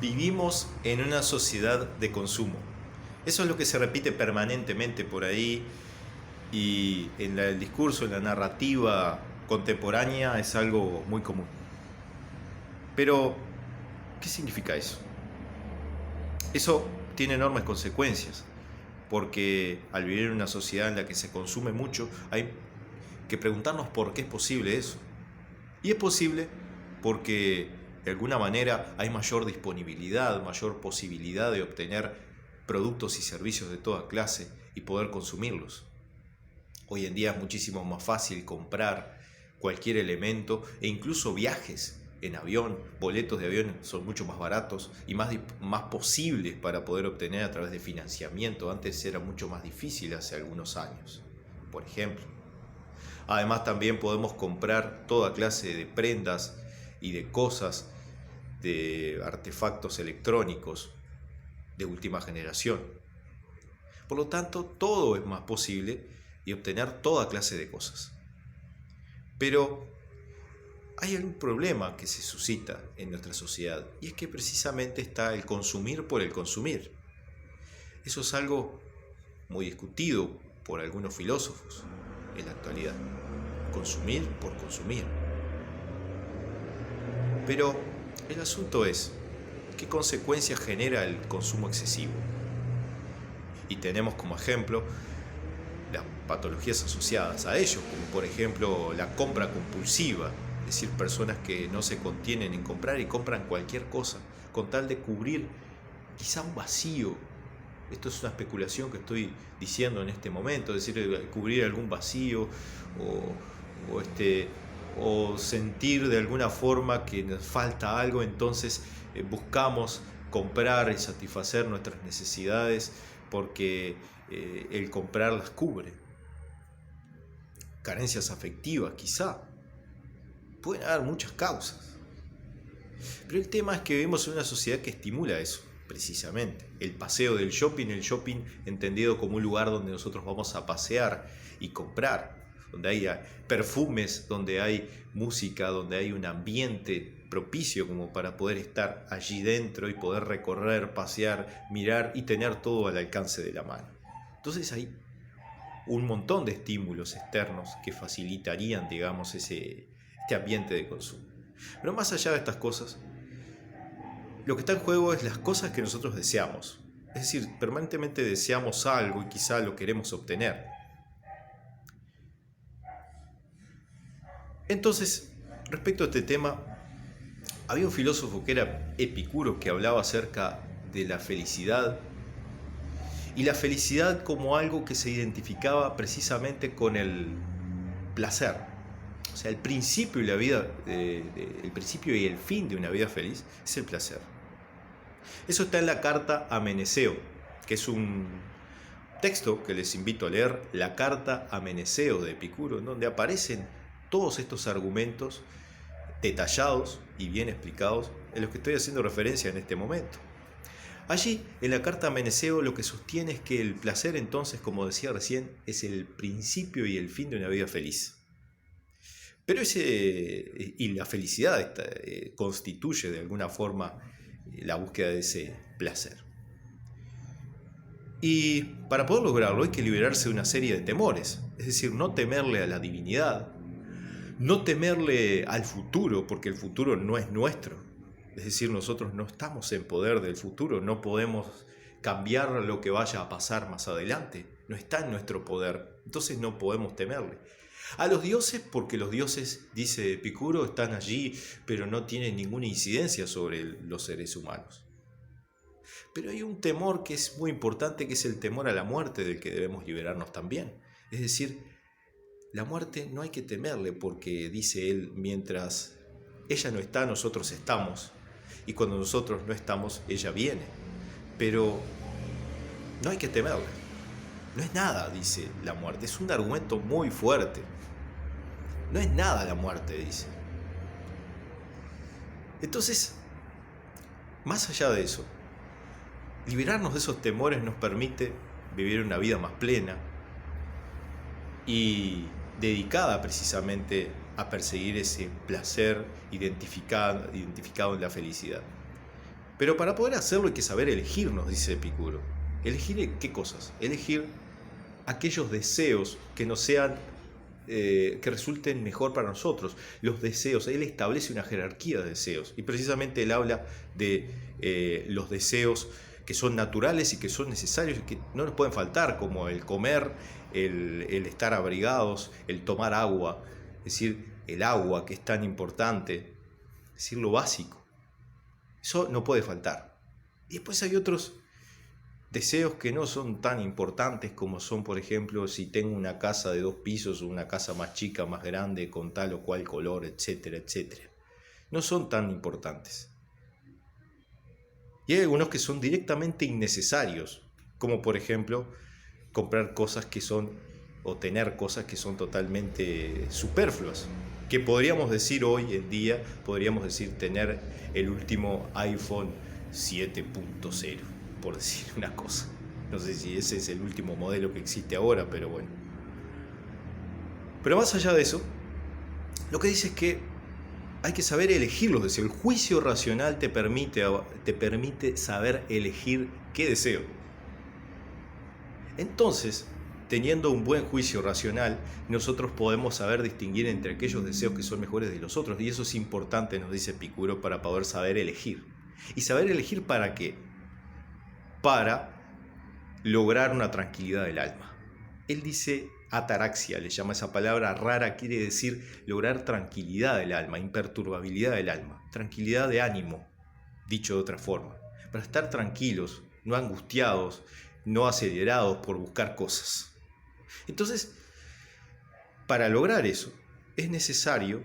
Vivimos en una sociedad de consumo. Eso es lo que se repite permanentemente por ahí y en el discurso, en la narrativa contemporánea es algo muy común. Pero, ¿qué significa eso? Eso tiene enormes consecuencias, porque al vivir en una sociedad en la que se consume mucho, hay que preguntarnos por qué es posible eso. Y es posible porque de alguna manera hay mayor disponibilidad, mayor posibilidad de obtener productos y servicios de toda clase y poder consumirlos. Hoy en día es muchísimo más fácil comprar cualquier elemento e incluso viajes en avión, boletos de avión son mucho más baratos y más posibles para poder obtener a través de financiamiento. Antes era mucho más difícil hace algunos años, por ejemplo. Además también podemos comprar toda clase de prendas y de cosas, de artefactos electrónicos de última generación. Por lo tanto, todo es más posible y obtener toda clase de cosas. Pero hay algún problema que se suscita en nuestra sociedad y es que precisamente está el consumir por el consumir. Eso es algo muy discutido por algunos filósofos en la actualidad. Consumir por consumir. Pero el asunto es, ¿qué consecuencias genera el consumo excesivo? Y tenemos como ejemplo las patologías asociadas a ello, como por ejemplo la compra compulsiva, es decir, personas que no se contienen en comprar y compran cualquier cosa con tal de cubrir quizá un vacío. Esto es una especulación que estoy diciendo en este momento, es decir, cubrir algún vacío o sentir de alguna forma que nos falta algo, entonces buscamos comprar y satisfacer nuestras necesidades porque el comprar las cubre. Carencias afectivas, quizá. Pueden haber muchas causas. Pero el tema es que vivimos en una sociedad que estimula eso, precisamente. El paseo del shopping, el shopping entendido como un lugar donde nosotros vamos a pasear y comprar, donde hay perfumes, donde hay música, donde hay un ambiente propicio como para poder estar allí dentro y poder recorrer, pasear, mirar y tener todo al alcance de la mano. Entonces hay un montón de estímulos externos que facilitarían, digamos, este ambiente de consumo. Pero más allá de estas cosas, lo que está en juego es las cosas que nosotros deseamos. Es decir, permanentemente deseamos algo y quizá lo queremos obtener. Entonces, respecto a este tema, había un filósofo que era Epicuro que hablaba acerca de la felicidad y la felicidad como algo que se identificaba precisamente con el placer. O sea, el principio y la vida, el principio y el fin de una vida feliz es el placer. Eso está en la carta a Meneceo, que es un texto que les invito a leer, la carta a Meneceo de Epicuro, en donde aparecen todos estos argumentos detallados y bien explicados en los que estoy haciendo referencia en este momento. Allí, en la carta a Meneceo, lo que sostiene es que el placer entonces, como decía recién, es el principio y el fin de una vida feliz. Pero y la felicidad constituye de alguna forma la búsqueda de ese placer. Y para poder lograrlo hay que liberarse de una serie de temores, es decir, no temerle a la divinidad, no temerle al futuro, porque el futuro no es nuestro. Es decir, nosotros no estamos en poder del futuro, no podemos cambiar lo que vaya a pasar más adelante, no está en nuestro poder, entonces no podemos temerle. A los dioses, porque los dioses, dice Epicuro, están allí, pero no tienen ninguna incidencia sobre los seres humanos. Pero hay un temor que es muy importante, que es el temor a la muerte, del que debemos liberarnos también. Es decir, la muerte no hay que temerle, porque dice él, mientras ella no está, nosotros estamos. Y cuando nosotros no estamos, ella viene. Pero no hay que temerle. No es nada, dice la muerte. Es un argumento muy fuerte. No es nada la muerte, dice. Entonces, más allá de eso, liberarnos de esos temores nos permite vivir una vida más plena y dedicada precisamente a perseguir ese placer identificado en la felicidad. Pero para poder hacerlo hay que saber elegir, nos dice Epicuro. ¿Elegir qué cosas? Elegir aquellos deseos que no sean, que resulten mejor para nosotros. Los deseos, él establece una jerarquía de deseos. Y precisamente él habla de los deseos que son naturales y que son necesarios y que no nos pueden faltar, como el comer, el estar abrigados, el tomar agua, es decir, el agua que es tan importante, es decir, lo básico. Eso no puede faltar. Y después hay otros deseos que no son tan importantes, como son, por ejemplo, si tengo una casa de 2 pisos o una casa más chica, más grande, con tal o cual color, etcétera, etcétera. No son tan importantes. Y hay algunos que son directamente innecesarios, como por ejemplo comprar cosas que son, o tener cosas que son totalmente superfluas. Que podríamos decir hoy en día, podríamos decir tener el último iPhone 7.0, por decir una cosa. No sé si ese es el último modelo que existe ahora, pero bueno. Pero más allá de eso, lo que dice es que hay que saber elegir los deseos. El juicio racional te permite saber elegir qué deseo. Entonces, teniendo un buen juicio racional, nosotros podemos saber distinguir entre aquellos deseos que son mejores de los otros. Y eso es importante, nos dice Epicuro, para poder saber elegir. ¿Y saber elegir para qué? Para lograr una tranquilidad del alma. Él dice ataraxia, le llama esa palabra rara, quiere decir lograr tranquilidad del alma, imperturbabilidad del alma, tranquilidad de ánimo, dicho de otra forma, para estar tranquilos, no angustiados, no acelerados por buscar cosas. Entonces, para lograr eso, es necesario,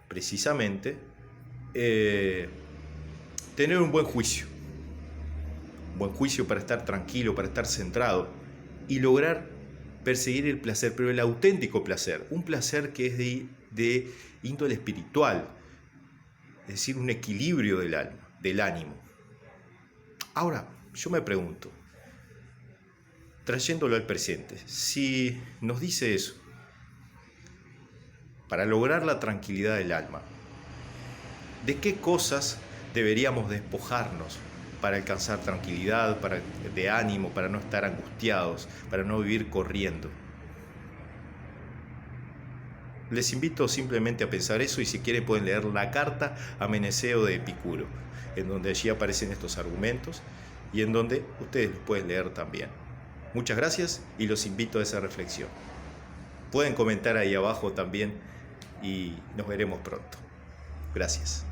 precisamente, tener un buen juicio. Un buen juicio para estar tranquilo, para estar centrado y lograr perseguir el placer, pero el auténtico placer, un placer que es de índole espiritual, es decir, un equilibrio del alma, del ánimo. Ahora, yo me pregunto, trayéndolo al presente, si nos dice eso, para lograr la tranquilidad del alma, ¿de qué cosas deberíamos despojarnos para alcanzar tranquilidad, de ánimo, para no estar angustiados, para no vivir corriendo? Les invito simplemente a pensar eso, y si quieren pueden leer la carta a Meneceo de Epicuro, en donde allí aparecen estos argumentos y en donde ustedes los pueden leer también. Muchas gracias y los invito a esa reflexión. Pueden comentar ahí abajo también y nos veremos pronto. Gracias.